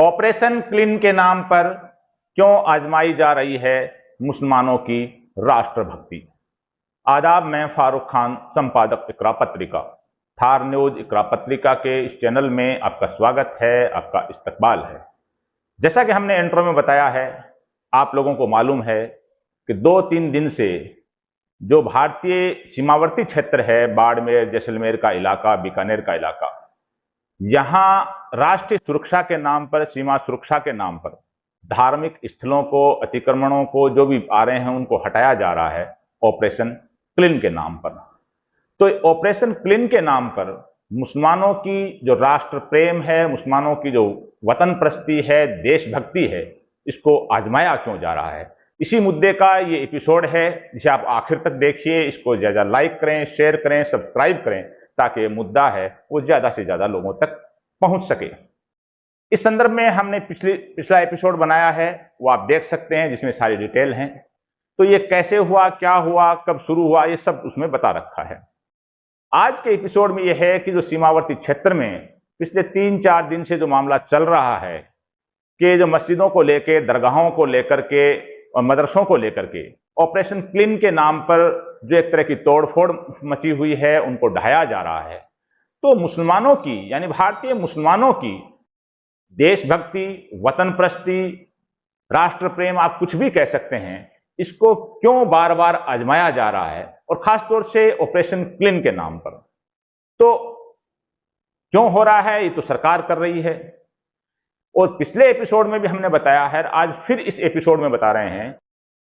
Operation clean के नाम पर क्यों आजमाई जा रही है मुसलमानों की राष्ट्रभक्ति। आदाब, मैं फारूक खान, संपादक इकरा पत्रिका। थार न्यूज इकरा पत्रिका के इस चैनल में आपका स्वागत है, आपका इस्तकबाल है। जैसा कि हमने इंट्रो में बताया है, आप लोगों को मालूम है कि 2-3 दिन से जो भारतीय सीमावर्ती क्षेत्र है, बाड़मेर, जैसलमेर का इलाका, बीकानेर का इलाका, यहां राष्ट्रीय सुरक्षा के नाम पर, सीमा सुरक्षा के नाम पर धार्मिक स्थलों को, अतिक्रमणों को, जो भी आ रहे हैं उनको हटाया जा रहा है ऑपरेशन क्लीन के नाम पर। तो ऑपरेशन क्लीन के नाम पर मुसलमानों की जो राष्ट्र प्रेम है, मुसलमानों की जो वतन प्रस्ती है, देशभक्ति है, इसको आजमाया क्यों जा रहा है। इसी मुद्दे का ये एपिसोड है, जिसे आप आखिर तक देखिए। इसको ज्यादा लाइक करें, शेयर करें, सब्सक्राइब करें, ताकि ये मुद्दा है वो ज्यादा से ज्यादा लोगों तक पहुंच सके। इस संदर्भ में हमने पिछला एपिसोड बनाया है, वो आप देख सकते हैं, जिसमें सारी डिटेल हैं। तो ये कैसे हुआ, क्या हुआ, कब शुरू हुआ, ये सब उसमें बता रखा है। आज के एपिसोड में यह है कि जो सीमावर्ती क्षेत्र में पिछले 3-4 दिन से जो मामला चल रहा है कि जो मस्जिदों को लेकर, दरगाहों को लेकर के और मदरसों को लेकर के ऑपरेशन क्लीन के नाम पर जो एक तरह की तोड़फोड़ मची हुई है, उनको ढाया जा रहा है। तो मुसलमानों की, यानी भारतीय मुसलमानों की देशभक्ति, वतन प्रस्ती, राष्ट्र प्रेम, आप कुछ भी कह सकते हैं, इसको क्यों बार बार आजमाया जा रहा है, और खासतौर से ऑपरेशन क्लीन के नाम पर। तो क्यों हो रहा है, ये तो सरकार कर रही है। और पिछले एपिसोड में भी हमने बताया है, आज फिर इस एपिसोड में बता रहे हैं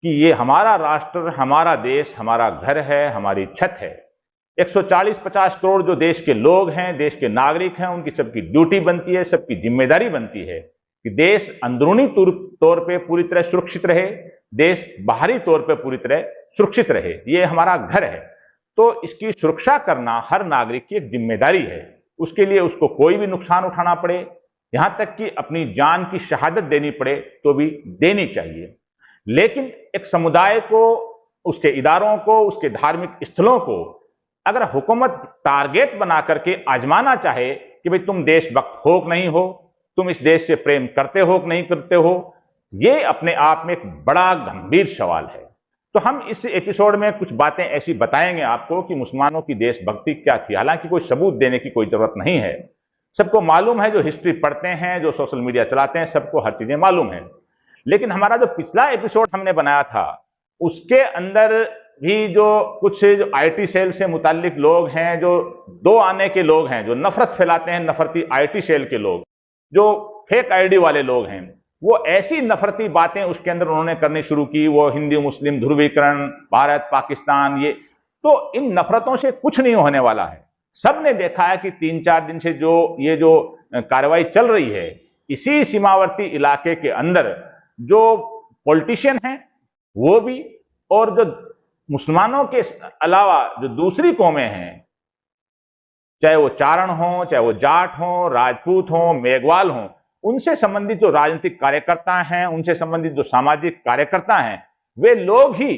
कि ये हमारा राष्ट्र, हमारा देश, हमारा घर है, हमारी छत है। 140-50 करोड़ जो देश के लोग हैं, देश के नागरिक हैं, उनकी सबकी ड्यूटी बनती है, सबकी जिम्मेदारी बनती है कि देश अंदरूनी तौर पे पूरी तरह सुरक्षित रहे, देश बाहरी तौर पे पूरी तरह सुरक्षित रहे। ये हमारा घर है, तो इसकी सुरक्षा करना हर नागरिक की एक जिम्मेदारी है। उसके लिए उसको कोई भी नुकसान उठाना पड़े, यहां तक कि अपनी जान की शहादत देनी पड़े, तो भी देनी चाहिए। लेकिन एक समुदाय को, उसके इदारों को, उसके धार्मिक स्थलों को अगर हुकूमत टारगेट बना करके आजमाना चाहे कि भाई तुम देशभक्त हो कि नहीं हो, तुम इस देश से प्रेम करते हो कि नहीं करते हो, ये अपने आप में एक बड़ा गंभीर सवाल है। तो हम इस एपिसोड में कुछ बातें ऐसी बताएंगे आपको कि मुसलमानों की देशभक्ति क्या थी। हालांकि कोई सबूत देने की कोई जरूरत नहीं है, सबको मालूम है, जो हिस्ट्री पढ़ते हैं, जो सोशल मीडिया चलाते हैं, सबको हर चीजें मालूम है। लेकिन हमारा जो पिछला एपिसोड हमने बनाया था, उसके अंदर भी जो कुछ जो आईटी सेल से मुताल्लिक लोग हैं, जो दो आने के लोग हैं, जो नफरत फैलाते हैं, नफरती आईटी सेल के लोग, जो फेक आईडी वाले लोग हैं, वो ऐसी नफरती बातें उसके अंदर उन्होंने करनी शुरू की। वो हिंदू मुस्लिम ध्रुवीकरण, भारत पाकिस्तान, ये तो इन नफरतों से कुछ नहीं होने वाला है। सबने देखा है कि 3-4 दिन से जो ये जो कार्रवाई चल रही है, इसी सीमावर्ती इलाके के अंदर जो पॉलिटिशियन हैं वो भी, और जो मुसलमानों के अलावा जो दूसरी कौमें हैं, चाहे वो चारण हो, चाहे वो जाट हो, राजपूत हो, मेघवाल हो, उनसे संबंधित जो राजनीतिक कार्यकर्ता हैं, उनसे संबंधित जो सामाजिक कार्यकर्ता हैं, वे लोग ही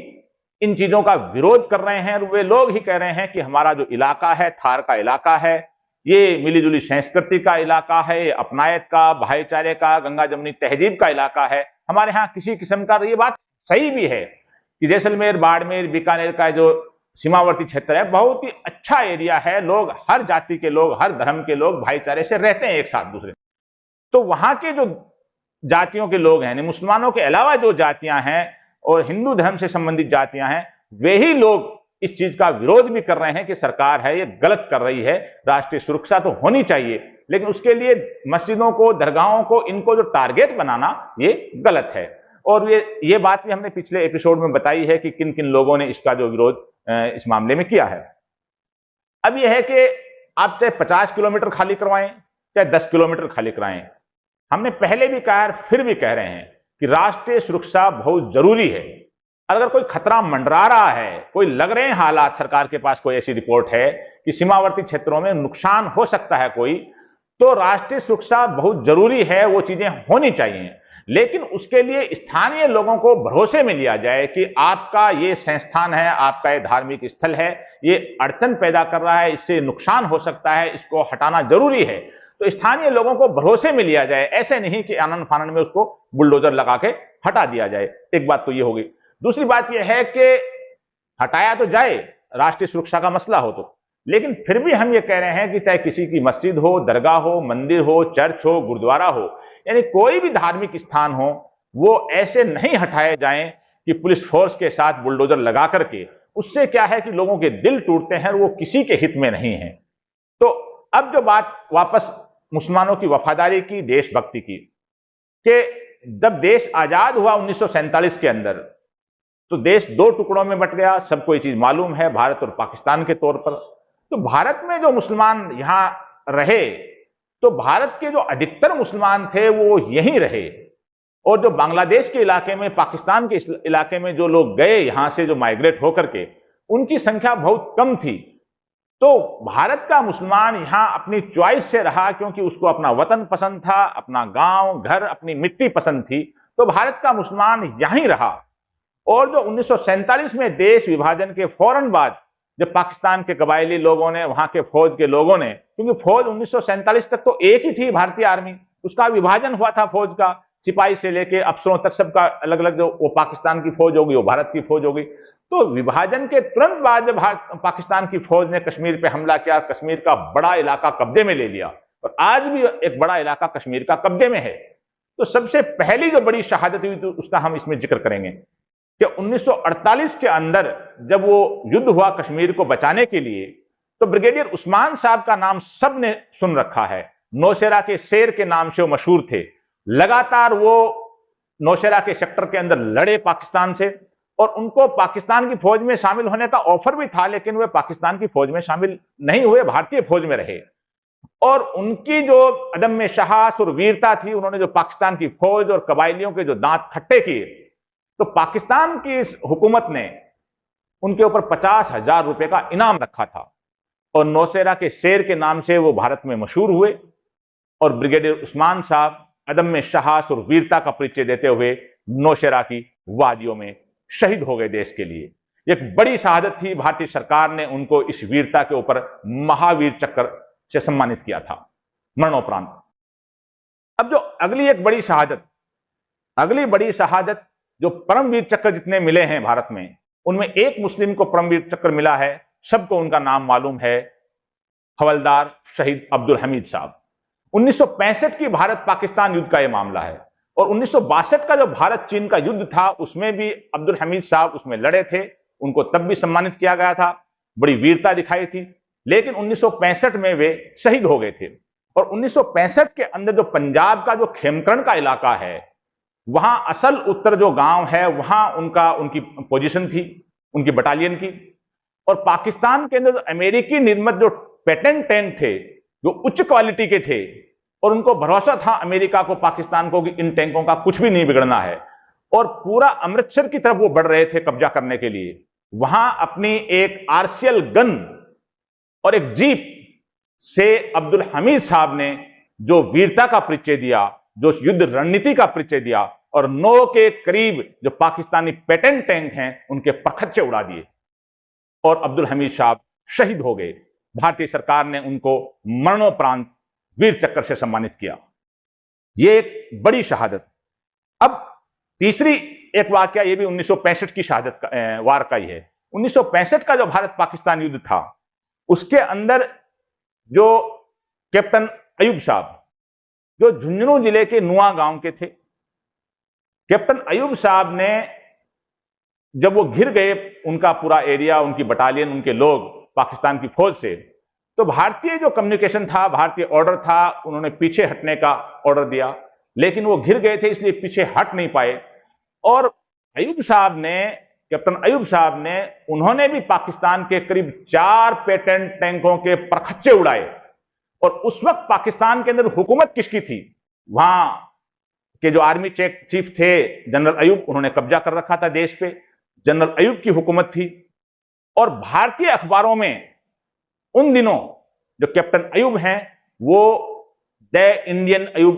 इन चीजों का विरोध कर रहे हैं। और वे लोग ही कह रहे हैं कि हमारा जो इलाका है, थार का इलाका है, ये मिलीजुली संस्कृति का इलाका है, ये अपनायत का, भाईचारे का, गंगा जमुनी तहजीब का इलाका है। हमारे यहाँ किसी किस्म का, ये बात सही भी है कि जैसलमेर, बाड़मेर, बीकानेर का जो सीमावर्ती क्षेत्र है, बहुत ही अच्छा एरिया है। लोग, हर जाति के लोग, हर धर्म के लोग भाईचारे से रहते हैं एक साथ दूसरे। तो वहां के जो जातियों के लोग हैं, मुसलमानों के अलावा जो जातियां हैं और हिंदू धर्म से संबंधित जातियां हैं, वे ही लोग इस चीज का विरोध भी कर रहे हैं कि सरकार है ये गलत कर रही है। राष्ट्रीय सुरक्षा तो होनी चाहिए, लेकिन उसके लिए मस्जिदों को, दरगाहों को, इनको जो टारगेट बनाना, ये गलत है। और ये बात भी हमने पिछले एपिसोड में बताई है कि किन किन लोगों ने इसका जो विरोध इस मामले में किया है। अब यह है कि आप चाहे 50 किलोमीटर खाली करवाएं, चाहे 10 किलोमीटर खाली कराएं, हमने पहले भी कहा है, फिर भी कह रहे हैं कि राष्ट्रीय सुरक्षा बहुत जरूरी है। अगर कोई खतरा मंडरा रहा है, कोई लग रहे हैं हालात, सरकार के पास कोई ऐसी रिपोर्ट है कि सीमावर्ती क्षेत्रों में नुकसान हो सकता है कोई, तो राष्ट्रीय सुरक्षा बहुत जरूरी है, वो चीजें होनी चाहिए। लेकिन उसके लिए स्थानीय लोगों को भरोसे में लिया जाए कि आपका ये संस्थान है, आपका ये धार्मिक स्थल है, ये अड़चन पैदा कर रहा है, इससे नुकसान हो सकता है, इसको हटाना जरूरी है। तो स्थानीय लोगों को भरोसे में लिया जाए, ऐसे नहीं कि आनन फानन में उसको बुलडोजर लगा के हटा दिया जाए। एक बात तो ये होगी। दूसरी बात यह है कि हटाया तो जाए, राष्ट्रीय सुरक्षा का मसला हो तो, लेकिन फिर भी हम ये कह रहे हैं कि चाहे किसी की मस्जिद हो, दरगाह हो, मंदिर हो, चर्च हो, गुरुद्वारा हो, यानी कोई भी धार्मिक स्थान हो, वो ऐसे नहीं हटाए जाएं कि पुलिस फोर्स के साथ बुलडोजर लगा करके। उससे क्या है कि लोगों के दिल टूटते हैं और वो किसी के हित में नहीं है। तो अब जो बात वापस मुसलमानों की वफादारी की, देशभक्ति की, कि जब देश आजाद हुआ 1947 के अंदर, तो देश दो टुकड़ों में बट गया, सबको ये चीज मालूम है, भारत और पाकिस्तान के तौर पर। तो भारत में जो मुसलमान यहां रहे, तो भारत के जो अधिकतर मुसलमान थे वो यहीं रहे, और जो बांग्लादेश के इलाके में, पाकिस्तान के इलाके में जो लोग गए यहां से, जो माइग्रेट होकर के, उनकी संख्या बहुत कम थी। तो भारत का मुसलमान यहां अपनी चॉइस से रहा, क्योंकि उसको अपना वतन पसंद था, अपना गांव घर, अपनी मिट्टी पसंद थी, तो भारत का मुसलमान यहीं रहा। और जो 1947 में देश विभाजन के फौरन बाद जब पाकिस्तान के कबायली लोगों ने, वहां के फौज के लोगों ने, क्योंकि फौज 1947 तक तो एक ही थी, भारतीय आर्मी, उसका विभाजन हुआ था फौज का, सिपाही से लेके अफसरों तक सबका अलग अलग, जो वो पाकिस्तान की फौज होगी, वो भारत की फौज होगी। तो विभाजन के तुरंत बाद जब पाकिस्तान की फौज ने कश्मीर पे हमला किया, कश्मीर का बड़ा इलाका कब्जे में ले लिया, और आज भी एक बड़ा इलाका कश्मीर का कब्जे में है। तो सबसे पहली जो बड़ी शहादत हुई, तो उसका हम इसमें जिक्र करेंगे कि 1948 के अंदर जब वो युद्ध हुआ कश्मीर को बचाने के लिए, तो ब्रिगेडियर उस्मान साहब का नाम सबने सुन रखा है। नौशेरा के शेर के नाम से वो मशहूर थे। लगातार वो नौशेरा के सेक्टर के अंदर लड़े पाकिस्तान से, और उनको पाकिस्तान की फौज में शामिल होने का ऑफर भी था, लेकिन वे पाकिस्तान की फौज में शामिल नहीं हुए, भारतीय फौज में रहे। और उनकी जो अदम्य साहस और वीरता थी, उन्होंने जो पाकिस्तान की फौज और कबायलियों के जो दांत खट्टे किए, तो पाकिस्तान की हुकूमत ने उनके ऊपर 50,000 रुपए का इनाम रखा था, और नौशेरा के शेर के नाम से वो भारत में मशहूर हुए। और ब्रिगेडियर उस्मान साहब अदम्य साहस और वीरता का परिचय देते हुए नौशेरा की वादियों में शहीद हो गए देश के लिए। एक बड़ी शहादत थी। भारतीय सरकार ने उनको इस वीरता के ऊपर महावीर चक्र से सम्मानित किया था मरणोपरांत। अब जो अगली बड़ी शहादत जो परमवीर चक्र जितने मिले हैं भारत में, उनमें एक मुस्लिम को परमवीर चक्र मिला है, सबको उनका नाम मालूम है, हवलदार शहीद अब्दुल हमीद साहब। 1965 की भारत पाकिस्तान युद्ध का यह मामला है, और 1962 का जो भारत चीन का युद्ध था, उसमें भी अब्दुल हमीद साहब उसमें लड़े थे, उनको तब भी सम्मानित किया गया था, बड़ी वीरता दिखाई थी। लेकिन 1965 में वे शहीद हो गए थे। और 1965 के अंदर जो पंजाब का जो खेमकरण का इलाका है, वहां असल उत्तर जो गांव है, वहां उनकी पोजीशन थी, उनकी बटालियन की। और पाकिस्तान के अंदर जो अमेरिकी निर्मित जो पेटेंट टैंक थे, जो उच्च क्वालिटी के थे, और उनको भरोसा था अमेरिका को, पाकिस्तान को, कि इन टैंकों का कुछ भी नहीं बिगड़ना है, और पूरा अमृतसर की तरफ वो बढ़ रहे थे कब्जा करने के लिए। वहां अपनी एक आरसीएल गन और एक जीप से अब्दुल हमीद साहब ने जो वीरता का परिचय दिया, जो युद्ध रणनीति का परिचय दिया, और 9 के करीब जो पाकिस्तानी पेटेंट टैंक हैं उनके परखच्चे उड़ा दिए, और अब्दुल हमीद साहब शहीद हो गए। भारतीय सरकार ने उनको मरणोपरांत वीर चक्र से सम्मानित किया। यह एक बड़ी शहादत। अब तीसरी एक वाकया, यह भी 1965 की शहादत का, वार का ही है। 1965 का जो भारत पाकिस्तान युद्ध था, उसके अंदर जो कैप्टन अयूब साहब, जो झुंझुनू जिले के नुआ गांव के थे, कैप्टन अयूब साहब ने जब वो घिर गए, उनका पूरा एरिया, उनकी बटालियन, उनके लोग पाकिस्तान की फौज से, तो भारतीय जो कम्युनिकेशन था, भारतीय ऑर्डर था, उन्होंने पीछे हटने का ऑर्डर दिया, लेकिन वो घिर गए थे, इसलिए पीछे हट नहीं पाए। और अयूब साहब ने, कैप्टन अयूब साहब ने, उन्होंने भी पाकिस्तान के करीब 4 पेटेंट टैंकों के परखच्चे उड़ाए। और उस वक्त पाकिस्तान के अंदर हुकूमत किसकी थी? वहां के जो आर्मी चीफ थे जनरल अयूब, उन्होंने कब्जा कर रखा था देश पे, जनरल अयूब की हुकूमत थी। और भारतीय अखबारों में उन दिनों जो कैप्टन अयूब हैं, वो the Indian Ayub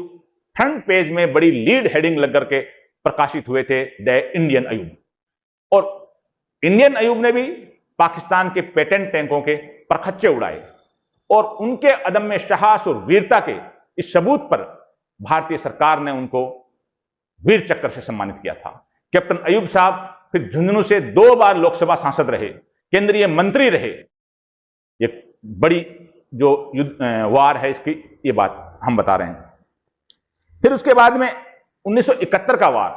front page में बड़ी लीड हेडिंग लग करके प्रकाशित हुए थे, द इंडियन अयूब। और इंडियन अयूब ने भी पाकिस्तान के पेटेंट टैंकों के परखच्चे उड़ाए, और उनके अदम्य साहस और वीरता के इस सबूत पर भारतीय सरकार ने उनको वीर चक्र से सम्मानित किया था। कैप्टन अयूब साहब फिर झुंझुनू से 2 बार लोकसभा सांसद रहे, केंद्रीय मंत्री रहे। ये बड़ी जो वार है इसकी ये बात हम बता रहे हैं। फिर उसके बाद में 1971 का वार,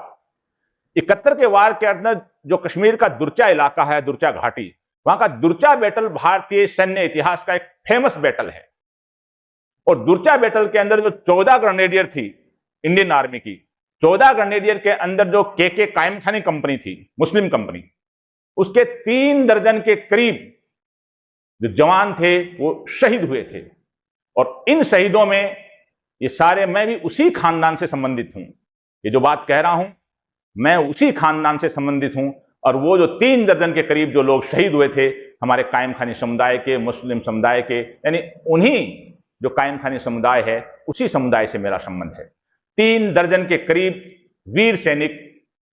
71 के वार के अंदर जो कश्मीर का दुर्चा इलाका है, दुर्चा घाटी, वहां का दुर्चा बैटल भारतीय सैन्य इतिहास का एक फेमस बैटल है। और दुर्चा बैटल के अंदर जो 14 ग्रेनेडियर थी इंडियन आर्मी की, 14 ग्रेनेडियर के अंदर जो के कायम खानी कंपनी थी, मुस्लिम कंपनी, उसके 3 दर्जन के करीब जो जवान थे वो शहीद हुए थे। और इन शहीदों में ये सारे, मैं भी उसी खानदान से संबंधित हूं, ये जो बात कह रहा हूं मैं उसी खानदान से संबंधित हूं। और वो जो 3 दर्जन के करीब जो लोग शहीद हुए थे हमारे कायम खानी समुदाय के, मुस्लिम समुदाय के, यानी उन्हीं जो कायम खानी समुदाय है उसी समुदाय से मेरा संबंध है। 3 दर्जन के करीब वीर सैनिक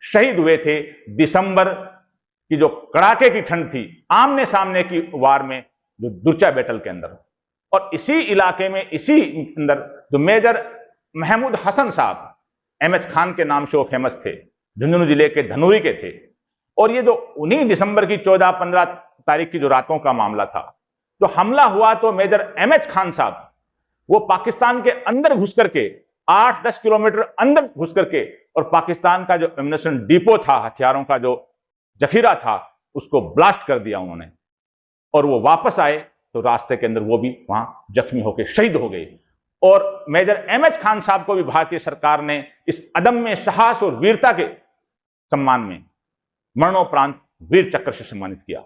शहीद हुए थे दिसंबर की जो कड़ाके की ठंड थी, आमने सामने की वार में, जो दुर्चा बैटल के अंदर। और इसी इलाके में, इसी अंदर जो मेजर महमूद हसन साहब एमएच खान के नाम से वो फेमस थे, झुंझुनू जिले के धनूरी के थे। और ये जो उन्हीं दिसंबर की 14-15 तारीख की जो रातों का मामला था, जो हमला हुआ, तो मेजर एमएच खान साहब वो पाकिस्तान के अंदर घुस करके, 8-10 किलोमीटर अंदर घुस करके, और पाकिस्तान का जो एम्युनिशन डिपो था, हथियारों का जो जखीरा था, उसको ब्लास्ट कर दिया उन्होंने। और वो वापस आए तो रास्ते के अंदर वो भी वहां जख्मी होकर शहीद हो गए। और मेजर एमएच खान साहब को भी भारतीय सरकार ने इस अदम्य साहस और वीरता के सम्मान में मरणोपरांत वीर चक्र से सम्मानित किया।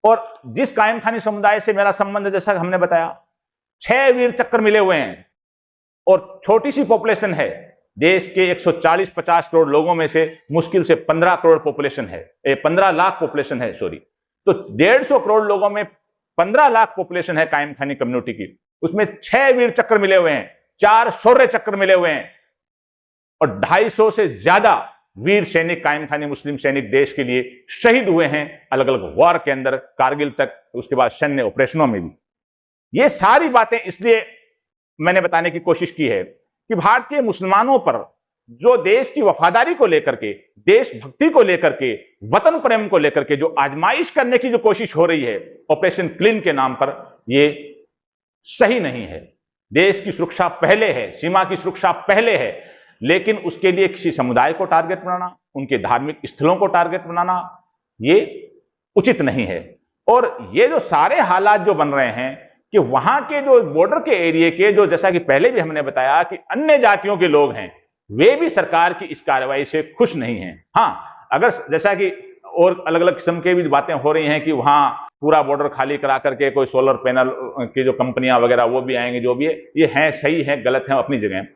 और जिस कायम खानी समुदाय से मेरा संबंध है, जैसा हमने बताया, 6 वीर चक्र मिले हुए हैं। और छोटी सी पॉपुलेशन है, देश के 140-50 करोड़ लोगों में से मुश्किल से 15 करोड़ पॉपुलेशन है, 15 लाख पॉपुलेशन है, सॉरी। तो 150 करोड़ लोगों में 15 लाख पॉपुलेशन है कायम खानी कम्युनिटी की, उसमें 6 वीर चक्र मिले हुए हैं, 4 शौर्य चक्र मिले हुए हैं, और 250 से ज्यादा वीर सैनिक, कायम खानी मुस्लिम सैनिक देश के लिए शहीद हुए हैं अलग अलग वार के अंदर, कारगिल तक, उसके बाद सैन्य ऑपरेशनों में भी। ये सारी बातें इसलिए मैंने बताने की कोशिश की है कि भारतीय मुसलमानों पर जो देश की वफादारी को लेकर के, देशभक्ति को लेकर के, वतन प्रेम को लेकर के जो आजमाइश करने की जो कोशिश हो रही है ऑपरेशन क्लीन के नाम पर, ये सही नहीं है। देश की सुरक्षा पहले है, सीमा की सुरक्षा पहले है, लेकिन उसके लिए किसी समुदाय को टारगेट बनाना, उनके धार्मिक स्थलों को टारगेट बनाना, ये उचित नहीं है। और ये जो सारे हालात जो बन रहे हैं कि वहां के जो बॉर्डर के एरिया के जो, जैसा कि पहले भी हमने बताया कि अन्य जातियों के लोग हैं, वे भी सरकार की इस कार्रवाई से खुश नहीं हैं। हां, अगर जैसा कि और अलग अलग किस्म के भी बातें हो रही हैं कि वहां पूरा बॉर्डर खाली करा करके कोई सोलर पैनल की जो कंपनियां वगैरह वो भी आएंगे, जो भी है, ये है सही है, गलत है अपनी जगह।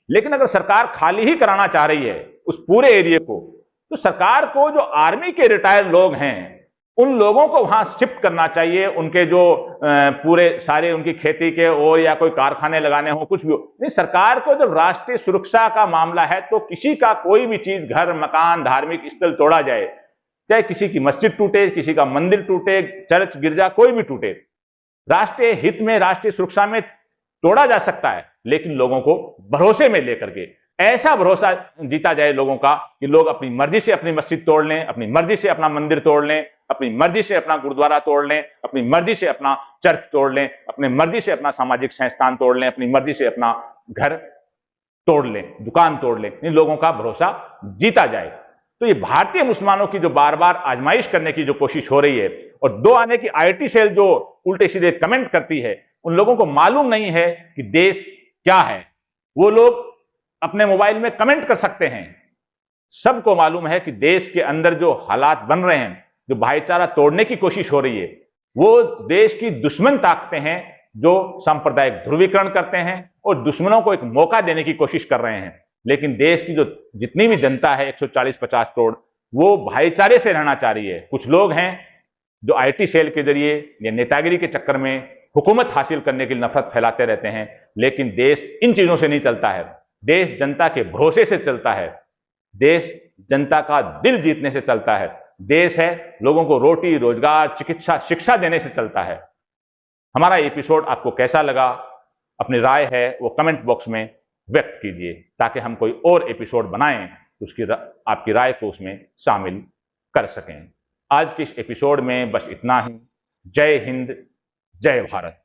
लेकिन अगर सरकार खाली ही कराना चाह रही है उस पूरे एरिया को, तो सरकार को जो आर्मी के रिटायर्ड लोग हैं उन लोगों को वहां शिफ्ट करना चाहिए। उनके जो पूरे सारे उनकी खेती के और या कोई कारखाने लगाने हो, कुछ भी हो, नहीं, सरकार को जब राष्ट्रीय सुरक्षा का मामला है तो किसी का कोई भी चीज, घर, मकान, धार्मिक स्थल तोड़ा जाए, चाहे किसी की मस्जिद टूटे, किसी का मंदिर टूटे, चर्च, गिरजा, कोई भी टूटे, राष्ट्रीय हित में, राष्ट्रीय सुरक्षा में तोड़ा जा सकता है, लेकिन लोगों को भरोसे में लेकर के, ऐसा भरोसा जीता जाए लोगों का कि लोग अपनी मर्जी से अपनी मस्जिद तोड़ लें, अपनी मर्जी से अपना मंदिर तोड़ लें, अपनी मर्जी से अपना गुरुद्वारा तोड़ लें, अपनी मर्जी से अपना चर्च तोड़ लें, अपनी मर्जी से अपना सामाजिक संस्थान तोड़ लें, अपनी मर्जी से अपना घर तोड़ लें, दुकान तोड़ लें, इन लोगों का भरोसा जीता जाए। तो ये भारतीय मुसलमानों की जो बार बार आजमाइश करने की जो कोशिश हो रही है, और 2 आने की आईटी सेल जो उल्टे सीधे कमेंट करती है, उन लोगों को मालूम नहीं है कि देश क्या है। वो लोग अपने मोबाइल में कमेंट कर सकते हैं, सबको मालूम है कि देश के अंदर जो हालात बन रहे हैं, जो भाईचारा तोड़ने की कोशिश हो रही है, वो देश की दुश्मन ताकतें हैं जो सांप्रदायिक ध्रुवीकरण करते हैं और दुश्मनों को एक मौका देने की कोशिश कर रहे हैं। लेकिन देश की जो जितनी भी जनता है 140-50 करोड़, वो भाईचारे से रहना चाह रही है। कुछ लोग हैं जो आईटी सेल के जरिए या नेतागिरी के चक्कर में हुकूमत हासिल करने के लिए नफरत फैलाते रहते हैं, लेकिन देश इन चीजों से नहीं चलता है। देश जनता के भरोसे से चलता है, देश जनता का दिल जीतने से चलता है, देश है लोगों को रोटी, रोजगार, चिकित्सा, शिक्षा देने से चलता है। हमारा एपिसोड आपको कैसा लगा, अपनी राय है वो कमेंट बॉक्स में व्यक्त कीजिए, ताकि हम कोई और एपिसोड बनाएं तो आपकी राय को उसमें शामिल कर सकें। आज के इस एपिसोड में बस इतना ही। जय हिंद, जय भारत।